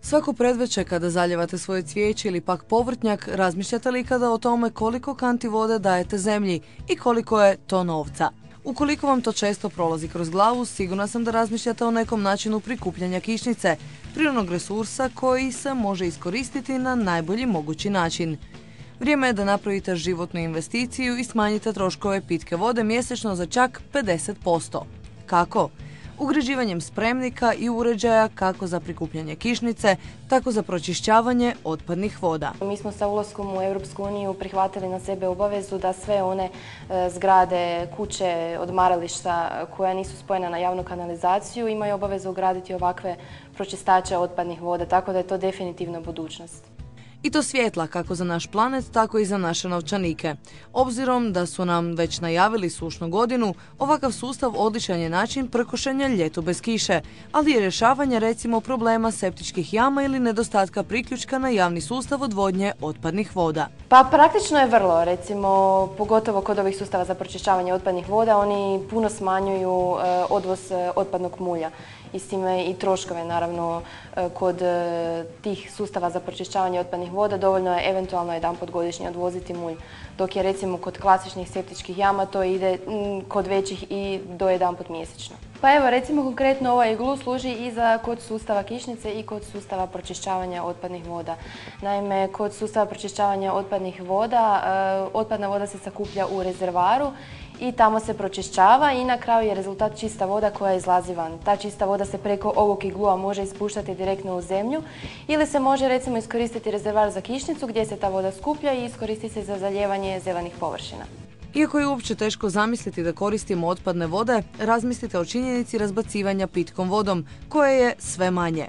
Svako predveče kada zaljevate svoje cvijeće ili pak povrtnjak, razmišljate li kada o tome koliko kanti vode dajete zemlji i koliko je to novca? Ukoliko vam to često prolazi kroz glavu, sigurna sam da razmišljate o nekom načinu prikupljanja kišnice, prirodnog resursa koji se može iskoristiti na najbolji mogući način. Vrijeme je da napravite životnu investiciju i smanjite troškove pitke vode mjesečno za čak 50%. Kako? Ugrađivanjem spremnika i uređaja kako za prikupljanje kišnice, tako za pročišćavanje otpadnih voda. Mi smo sa ulaskom u Europsku uniju prihvatili na sebe obavezu da sve one zgrade, kuće, odmarališta koja nisu spojena na javnu kanalizaciju imaju obavezu ugraditi ovakve pročistače otpadnih voda, tako da je to definitivno budućnost. I to svjetla kako za naš planet, tako i za naše novčanike. Obzirom da su nam već najavili sušnu godinu, ovakav sustav odličan je način prkošenja ljetu bez kiše, ali i rješavanje recimo problema septičkih jama ili nedostatka priključka na javni sustav odvodnje otpadnih voda. Pa praktično je vrlo, recimo pogotovo kod ovih sustava za pročišćavanje otpadnih voda, oni puno smanjuju odvoz otpadnog mulja. I s time i troškove, naravno, kod tih sustava za pročišćavanje otpadnih voda dovoljno je eventualno jedanput godišnje odvoziti mulj, dok je recimo kod klasičnih septičkih jama to ide kod većih i do jedanput mjesečno. Pa evo, recimo konkretno ovaj iglu služi i za kod sustava kišnice i kod sustava pročišćavanja otpadnih voda. Naime, kod sustava pročišćavanja otpadnih voda, otpadna voda se sakuplja u rezervaru i tamo se pročišćava i na kraju je rezultat čista voda koja izlazi van. Ta čista voda se preko ovog iglua može ispuštati direktno u zemlju ili se može recimo iskoristiti rezervar za kišnicu gdje se ta voda skuplja i iskoristi se za zalijevanje zelenih površina. Iako je uopće teško zamisliti da koristimo otpadne vode, razmislite o činjenici razbacivanja pitkom vodom, koje je sve manje.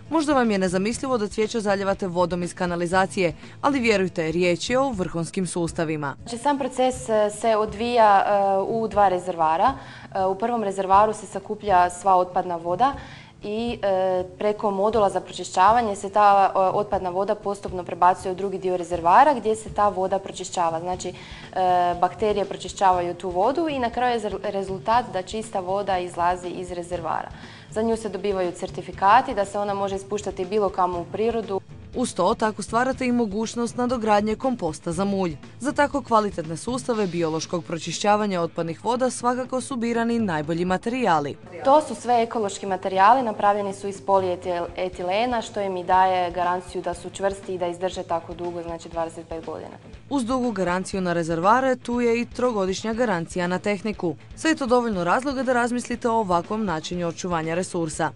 Možda vam je nezamislivo da cvijeće zaljevate vodom iz kanalizacije, ali vjerujte, riječ je o vrhunskim sustavima. Sam proces se odvija u dva rezervara. U prvom rezervaru se sakuplja sva otpadna voda i preko modula za pročišćavanje se ta otpadna voda postupno prebacuje u drugi dio rezervara gdje se ta voda pročišćava. Znači, bakterije pročišćavaju tu vodu i na kraju je rezultat da čista voda izlazi iz rezervara. Za nju se dobivaju certifikati da se ona može ispuštati bilo kamo u prirodu. Uz to tako stvarate i mogućnost nadogradnje komposta za mulj. Za tako kvalitetne sustave biološkog pročišćavanja otpadnih voda svakako su birani najbolji materijali. To su sve ekološki materijali, napravljeni su iz polietilena što im i daje garanciju da su čvrsti i da izdrže tako dugo, znači 25 godina. Uz dugu garanciju na rezervare, tu je i trogodišnja garancija na tehniku. Sve je to dovoljno razloga da razmislite o ovakvom načinu očuvanja resursa.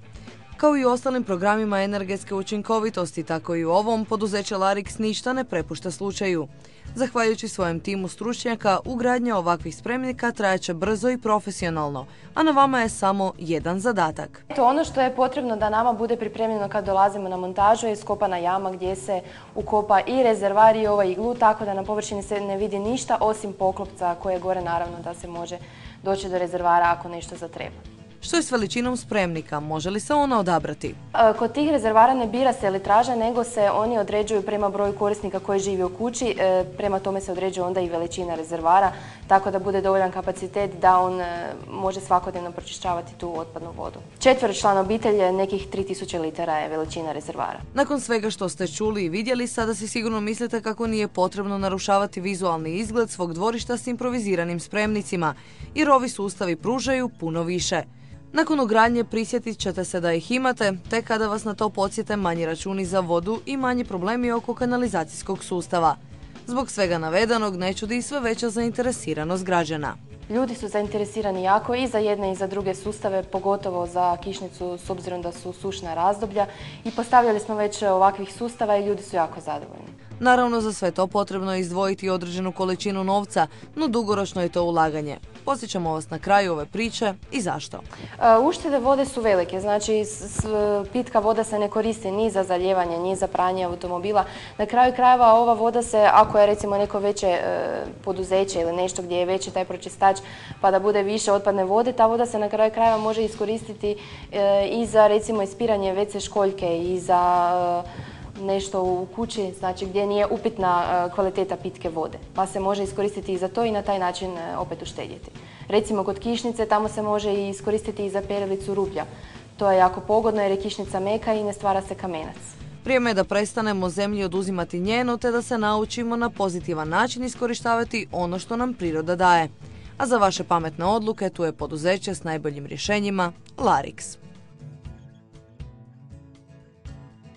Kao i u ostalim programima energetske učinkovitosti, tako i u ovom poduzeće Larix ništa ne prepušta slučaju. Zahvaljujući svojem timu stručnjaka, ugradnja ovakvih spremnika trajeće brzo i profesionalno, a na vama je samo jedan zadatak. Ono što je potrebno da nama bude pripremljeno kad dolazimo na montažu je skopana jama gdje se ukopa i rezervar i ovaj iglu, tako da na površini se ne vidi ništa osim poklopca koje je gore, naravno da se može doći do rezervara ako nešto zatreba. Što je s veličinom spremnika? Može li se ona odabrati? Kod tih rezervara ne bira se litraža, nego se oni određuju prema broju korisnika koji živi u kući. Prema tome se određuje onda i veličina rezervara, tako da bude dovoljan kapacitet da on može svakodnevno pročišćavati tu otpadnu vodu. Četveročlana obitelj, nekih 3000 litara je veličina rezervara. Nakon svega što ste čuli i vidjeli, sada si sigurno mislite kako nije potrebno narušavati vizualni izgled svog dvorišta s improviziranim spremnicima, jer ovi sustavi pružaju puno više. Nakon ugradnje prisjetit ćete se da ih imate, te kada vas na to podsjete manji računi za vodu i manji problemi oko kanalizacijskog sustava. Zbog svega navedenog ne čudi i sve veća zainteresiranost građana. Ljudi su zainteresirani jako i za jedne i za druge sustave, pogotovo za kišnicu s obzirom da su sušna razdoblja i postavljali smo već ovakvih sustava i ljudi su jako zadovoljni. Naravno, za sve to potrebno je izdvojiti određenu količinu novca, no dugoročno je to ulaganje. Podsjećamo vas na kraju ove priče i zašto. Uštede vode su velike, znači pitka voda se ne koristi ni za zalijevanje, ni za pranje automobila. Na kraju krajeva ova voda se, ako je recimo neko veće poduzeće ili nešto gdje je veći taj pročistač pa da bude više otpadne vode, ta voda se na kraju krajeva može iskoristiti i za recimo ispiranje WC školjke i za nešto u kući, znači gdje nije upitna kvaliteta pitke vode, pa se može iskoristiti i za to i na taj način opet uštedjeti. Recimo kod kišnice tamo se može i iskoristiti i za perilicu rublja. To je jako pogodno jer je kišnica meka i ne stvara se kamenac. Vrijeme je da prestanemo zemlji oduzimati njeno te da se naučimo na pozitivan način iskorištavati ono što nam priroda daje. A za vaše pametne odluke tu je poduzeće s najboljim rješenjima Larix.